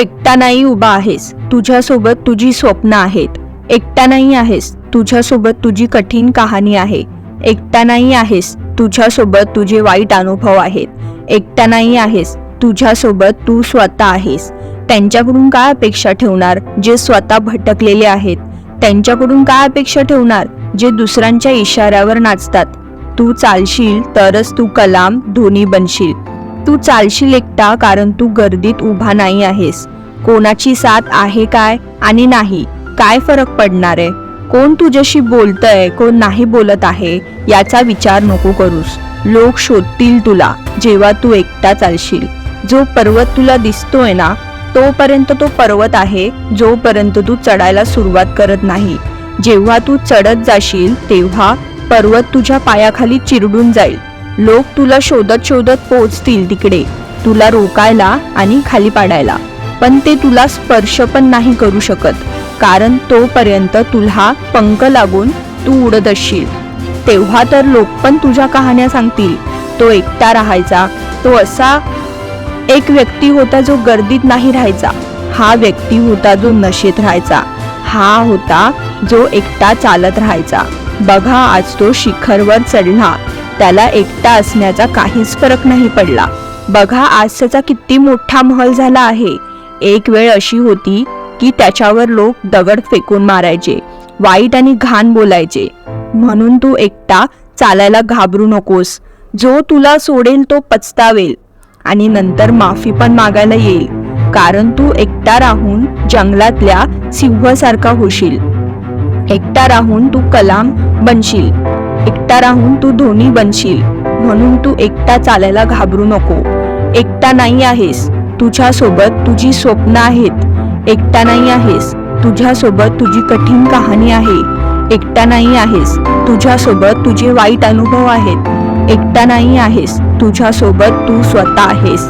एकटा नाही उभा आहेस, तुझ्यासोबत तुझी स्वप्न आहेत. एकटा नाही आहेस, तुझ्यासोबत तुझी कठीण कहाणी आहे. एकटा नाही आहेस, तुझ्यासोबत तुझे वाईट अनुभव आहेत. एकटा नाही आहेस, तुझ्यासोबत तू स्वतः आहेस. त्यांच्याकडून काय अपेक्षा ठेवणार जे स्वतः भटकलेले आहेत? त्यांच्याकडून काय अपेक्षा ठेवणार जे दुसऱ्यांच्या इशाऱ्यावर नाचतात? तू चालशील तरच तू कलाम धोनी बनशील. तू चालशील एकटा कारण तू गर्दीत उभा नाही आहेस. कोणाची साथ आहे काय आणि नाही काय फरक पडणार आहे? कोण तुझ्याशी बोलतंय कोण नाही बोलत आहे याचा विचार नको करूस. लोक शोधतील तुला जेव्हा तू एकटा चालशील. जो पर्वत तुला दिसतोय ना तोपर्यंत तो पर्वत आहे जोपर्यंत तू चढायला सुरुवात करत नाही. जेव्हा तू चढत जाशील तेव्हा पर्वत तुझ्या पायाखाली चिरडून जाईल. लोक तुला शोधत शोधत पोहोचतील तिकडे तुला रोकायला आणि खाली पाडायला, पण ते तुला स्पर्श पण नाही करू शकत कारण तोपर्यंत तुला पंख लागून तू उडत असशील. तेव्हा तर लोक पण तुझ्या कहाण्या सांगतील. तो एकटा राहायचा, तो असा एक व्यक्ती होता जो गर्दीत नाही राहायचा. हा व्यक्ती होता जो नशेत राहायचा. हा होता जो एकटा चालत राहायचा. बघा आज तो शिखरवर चढला, त्याला एकटा असण्याचा काहीच फरक नाही पडला. बघा आज त्याचा किती मोठा महल झाला आहे. एक वेळ अशी होती की त्याच्यावर लोक दगड फेकून मारायचे, वाईट आणि घाण बोलायचे. म्हणून तू एकटा चालायला घाबरू नकोस. जो तुला सोडेल तो पछतावेल आणि नंतर माफी पण मागायला येईल कारण तू एकटा राहून जंगलातल्या सिंहासारखा होशील. एकटा राहून तू कलाम बनशील. एकटा राहून तू धोनी बनशील. म्हणून तू एकटा चालायला घाबरू नको. एकटा नाही आहेस, तुझ्यासोबत तुझी स्वप्न आहेत. एकटा नाही आहेस, तुझ्यासोबत तुझी कठीण कहाणी आहे. एकटा नाही आहेस, तुझ्यासोबत तुझे वाईट अनुभव आहेत. एकटा नाही आहेस, तुझ्यासोबत तू स्वतः आहेस.